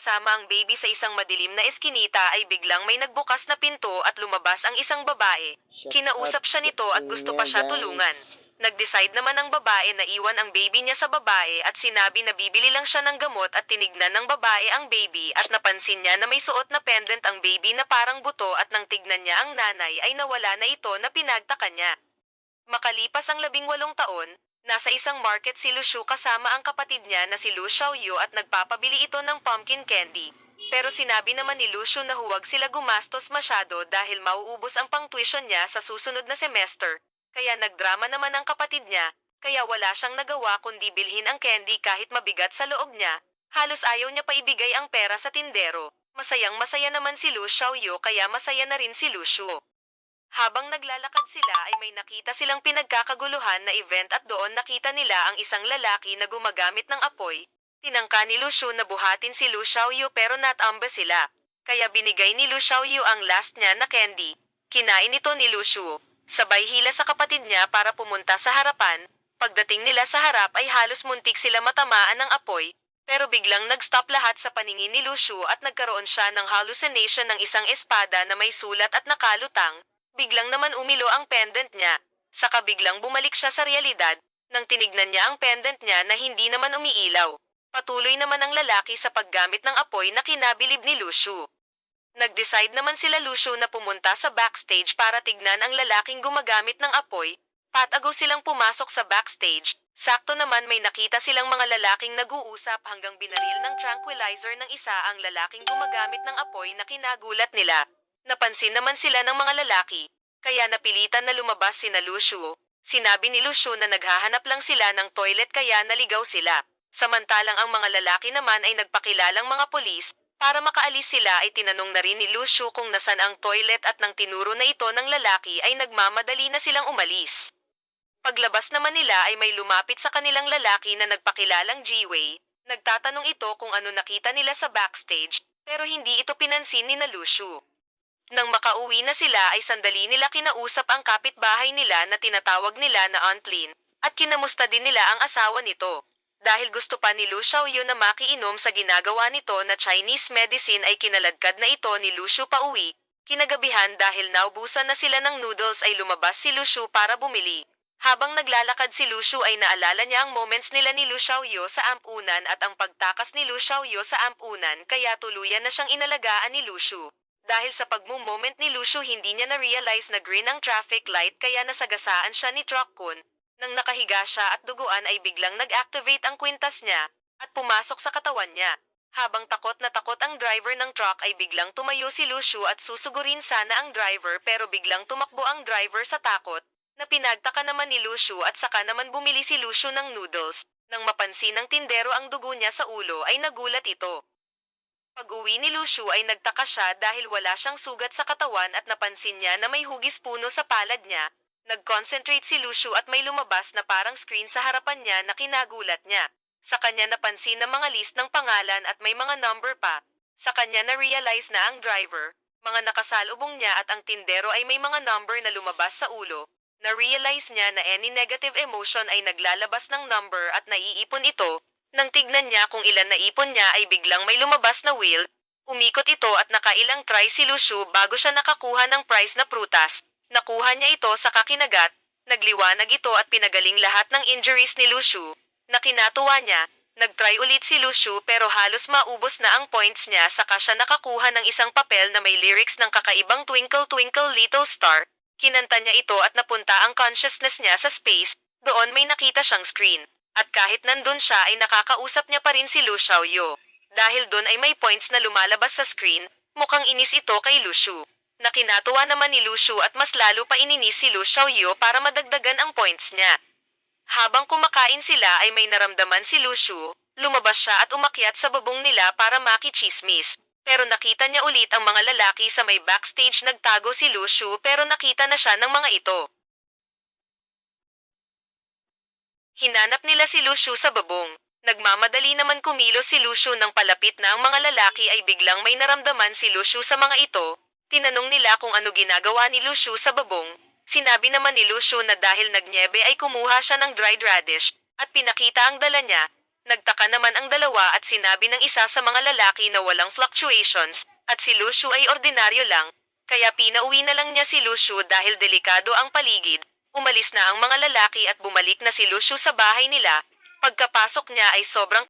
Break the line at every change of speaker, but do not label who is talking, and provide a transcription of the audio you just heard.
kasama ang baby sa isang madilim na eskinita ay biglang may nagbukas na pinto at lumabas ang isang babae.
Shout out
Kinausap siya
sa
nito at gusto
inyo
pa siya
guys.
tulungan. Nag-decide naman ang babae na iwan ang baby niya sa babae at sinabi na bibili lang siya ng gamot at tinignan ng babae ang baby at napansin niya na may suot na pendant ang baby na parang buto at nang tignan niya ang nanay ay nawala na ito na pinagtaka niya. Makalipas ang 18 taon, nasa isang market si Lushu kasama ang kapatid niya na si Lu Xiaoyu at nagpapabili ito ng pumpkin candy. Pero sinabi naman ni Lushu na huwag sila gumastos masyado dahil mauubos ang pang-tuition niya sa susunod na semester. Kaya nagdrama naman ang kapatid niya, kaya wala siyang nagawa kundi bilhin ang candy kahit mabigat sa loob niya. Halos ayaw niya pa ibigay ang pera sa tindero. Masayang masaya naman si Lu Xiaoyu kaya masaya na rin si Lushu. Habang naglalakad sila ay may nakita silang pinagkakaguluhan na event at doon nakita nila ang isang lalaki na gumagamit ng apoy. Tinangka ni Lu Shu na buhatin si Lu Xiaoyu pero natamba sila. Kaya binigay ni Lu Xiaoyu ang last niya na candy. Kinain ito ni Lu Shu. Sabay hila sa kapatid niya para pumunta sa harapan. Pagdating nila sa harap ay halos muntik sila matamaan ng apoy. Pero biglang nag-stop lahat sa paningin ni Lu Shu at nagkaroon siya ng hallucination ng isang espada na may sulat at nakalutang. Biglang naman umilo ang pendant niya. Saka biglang bumalik siya sa realidad, nang tinignan niya ang pendant niya na hindi naman umiilaw. Patuloy naman ang lalaki sa paggamit ng apoy na kinabilib ni Lushu. Nag-decide naman sila Lushu na pumunta sa backstage para tignan ang lalaking gumagamit ng apoy. Patago silang pumasok sa backstage. Sakto naman may nakita silang mga lalaking nag-uusap hanggang binaril ng tranquilizer ng isa ang lalaking gumagamit ng apoy na kinagulat nila. Napansin naman sila ng mga lalaki, kaya napilitan na lumabas sina Lushu. Sinabi ni Lushu na naghahanap lang sila ng toilet kaya naligaw sila. Samantalang ang mga lalaki naman ay nagpakilalang mga pulis. Para makaalis sila ay tinanong na rin ni Lushu kung nasan ang toilet at nang tinuro na ito ng lalaki ay nagmamadali na silang umalis. Paglabas naman nila ay may lumapit sa kanilang lalaki na nagpakilalang Ji-Wei. Nagtatanong ito kung ano nakita nila sa backstage, pero hindi ito pinansin ni na Lushu. Nang makauwi na sila ay sandali nila kinausap ang kapitbahay nila na tinatawag nila na Aunt Lin, at kinamusta din nila ang asawa nito. Dahil gusto pa ni Lu Xiaoyu na makiinom sa ginagawa nito na Chinese medicine ay kinaladkad na ito ni Lu Shu pauwi. Kinagabihan dahil naubusan na sila ng noodles ay lumabas si Lu Shu para bumili. Habang naglalakad si Lu Shu ay naalala niya ang moments nila ni Lu Xiaoyu sa ampunan at ang pagtakas ni Lu Xiaoyu sa ampunan kaya tuluyan na siyang inalagaan ni Lu Shu. Dahil sa pagmo-moment ni Lushu hindi niya na-realize na green ang traffic light kaya nasagasaan siya ni Truck-kun. Nang nakahiga siya at duguan ay biglang nag-activate ang kwintas niya at pumasok sa katawan niya. Habang takot na takot ang driver ng truck ay biglang tumayo si Lushu at susugurin sana ang driver pero biglang tumakbo ang driver sa takot. Na pinagtaka naman ni Lushu at saka naman bumili si Lushu ng noodles. Nang mapansin ng tindero ang dugo niya sa ulo ay nagulat ito. Pag-uwi ni Lushu ay nagtaka siya dahil wala siyang sugat sa katawan at napansin niya na may hugis puno sa palad niya. Nag-concentrate si Lushu at may lumabas na parang screen sa harapan niya na kinagulat niya. Sa kanya napansin ng mga list ng pangalan at may mga number pa. Sa kanya na-realize na ang driver, mga nakasalubong niya at ang tindero ay may mga number na lumabas sa ulo. Na-realize niya na any negative emotion ay naglalabas ng number at naiipon ito. Nang tignan niya kung ilan na ipon niya ay biglang may lumabas na wheel. Umikot ito at nakailang try si Lushu bago siya nakakuha ng prize na prutas. Nakuha niya ito sa kakinagat. Nagliwanag ito at pinagaling lahat ng injuries ni Lushu. Na kinatuwa niya, nagtry ulit si Lushu pero halos maubos na ang points niya saka siya nakakuha ng isang papel na may lyrics ng kakaibang Twinkle Twinkle Little Star. Kinanta niya ito at napunta ang consciousness niya sa space. Doon may nakita siyang screen. At kahit nandun siya ay nakakausap niya pa rin si Lu Xiaoyu. Dahil dun ay may points na lumalabas sa screen, mukhang inis ito kay Lushu. Nakinatuwa naman ni Lushu at mas lalo pa ininis si Lu Xiaoyu para madagdagan ang points niya. Habang kumakain sila ay may naramdaman si Lushu, lumabas siya at umakyat sa babong nila para makichismis. Pero nakita niya ulit ang mga lalaki sa may backstage nagtago si Lushu pero nakita na siya ng mga ito. Hinanap nila si Lushu sa babong. Nagmamadali naman kumilos si Lushu nang palapit na ang mga lalaki ay biglang may naramdaman si Lushu sa mga ito. Tinanong nila kung ano ginagawa ni Lushu sa babong. Sinabi naman ni Lushu na dahil nagnyebe ay kumuha siya ng dried radish at pinakita ang dala niya. Nagtaka naman ang dalawa at sinabi ng isa sa mga lalaki na walang fluctuations, at si Lucio ay ordinaryo lang, kaya pinauwi na lang niya si Lucio dahil delikado ang paligid. Umalis na ang mga lalaki at bumalik na si Lucio sa bahay nila. Pagkapasok niya ay sobrang